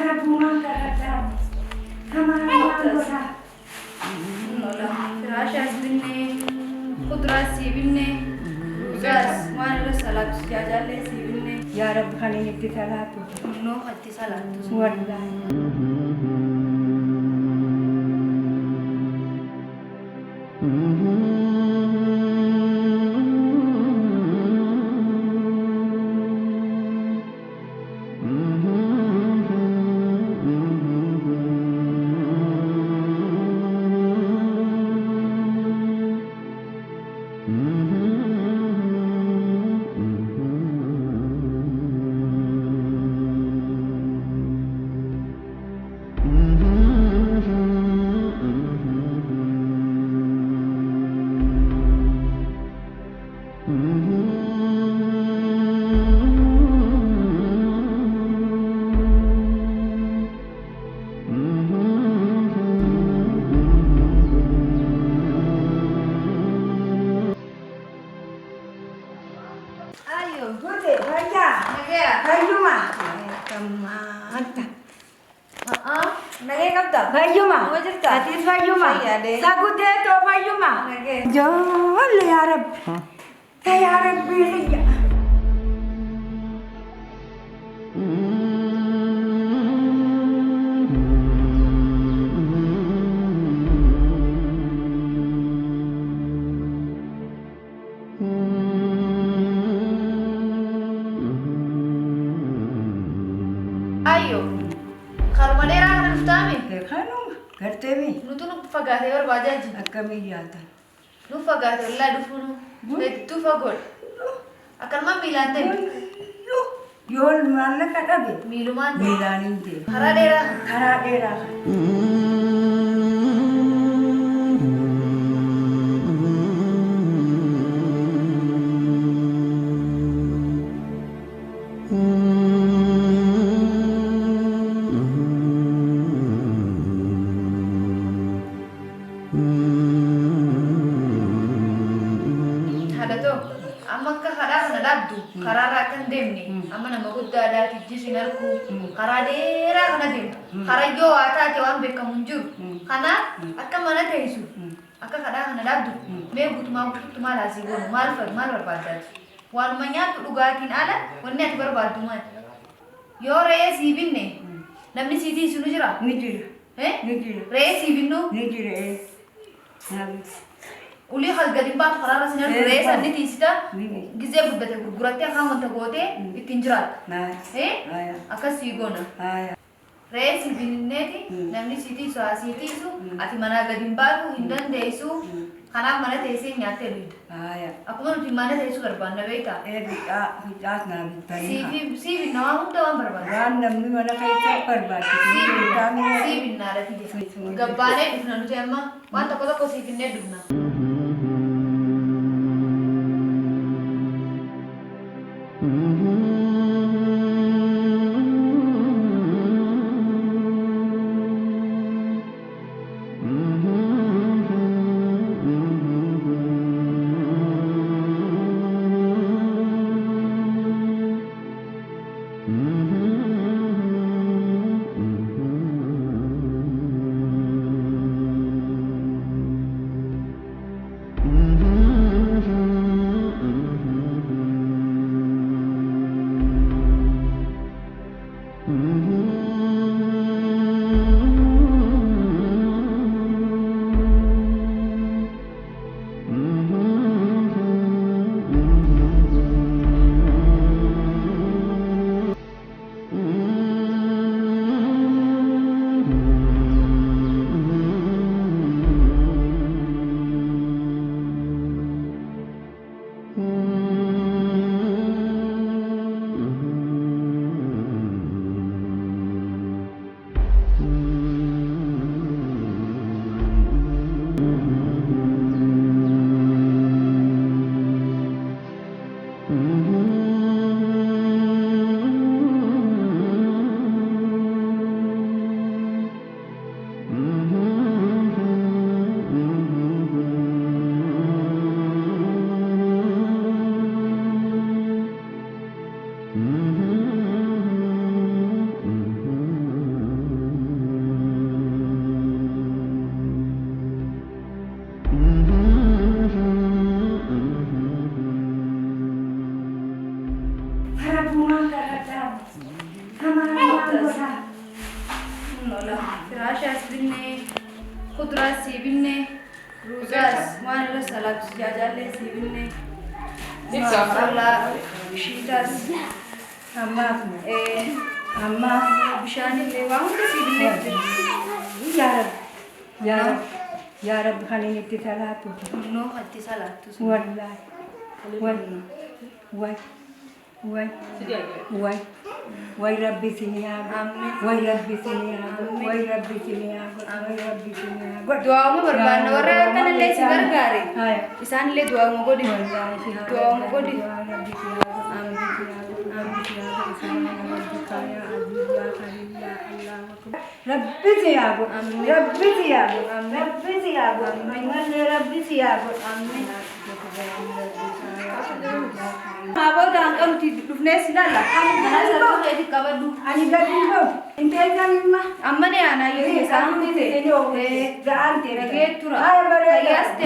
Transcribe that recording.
cara bunga cara sama goda فراش أسبني خضرة سيبني روزاس وانا رسالة جاجال سيبني يا رب خليني اتصالات نو خدتي صلاة والله أيوه Bude, baca. نجيا Baju mah. Kemana? نجيا كبدا Baju mah. وجرتا Hati baju mah. Iya deh. Sagu deh tuh baju mah. نجيا Jol ya Rab. Ya Rabbi ya. أيوه خرما ديرا أنا نفتامي Kanu, kertewi. نتونو فقاتي ورباجاجي Akami jata. nu fagaate wallahi dhufunu hedduu fagoodha akkanumaan miilaan deemtu Yol mana kadabe? miilumaan Milanin deh. karaa dheeraa Karaa dheeraa. haadha too amma akka haadhaa kana dhaabdu karaarraa akka hin deemne amma nama guddaadhaati jisin arguu karaa dheeraa kana deemtu karayyoo waa taate waan beekamu hin jiru kanaaf akka mana teessu akka haadhaa kana dhaabdu mee guutumaa guutumaa laasii goonu maal barbaaddaati waanuma nyaattu dhugaatiin ala wanni ati barbaaddu maal yoo re'ee sii binne namni sii tiisu nu jira Ni jira. Ni jira. re'ee sii binnu Ni jira. ulii halgadin baatu karaarra sin argu re'ee sanni tiisita Ni. gizee guddate gurgurattee afaan wanta gootee ittiin jiraata Nah. Aya. akkasii goona Aya. re'ee sii binneeti namni sii tiisu haa sii tiisu ati manaa gadin baatu hin dandeessu kanaaf mana teessee nyaattee luyda Aya. akkuma nuti mana teessu barbaanna beektaa Bid'aas naa bitanii. sii binna waan hunda waan barbaanna Waan namni mana keessa barbaadu. sii binnaadhati jedha gabbaanee dhufna nuti amma waan tokko tokko sii binnee dhufna gosa. Nola. Firashaas binne. Kuduraas si binne. Ruuzaas waan irra salaatu jaajallee si binne. Nola. Shiitaas. Ammaaf Bishaanillee waan hunda si binne. yaa rabbi kan inni itti salaatu. Noo itti salaatu. Way rabbi sini haa way rabbi sini haa way rabbi sini haa way rabbi sini haa. Du'aawuma barbaanna warra kanallee si gargaare. Isaanillee du'aawuma godhi. Du'aawuma godhi. Rabbi siyago, Rabbi siyago, Rabbi siyago, Rabbi siyago. Abang dah kan dufne silala. Mana satu jadi kabadu. Ani gadingo, inteza mima. Amma ne ana yau samu ne. Gaan tere. Rage tura. Ay bare. Yaste.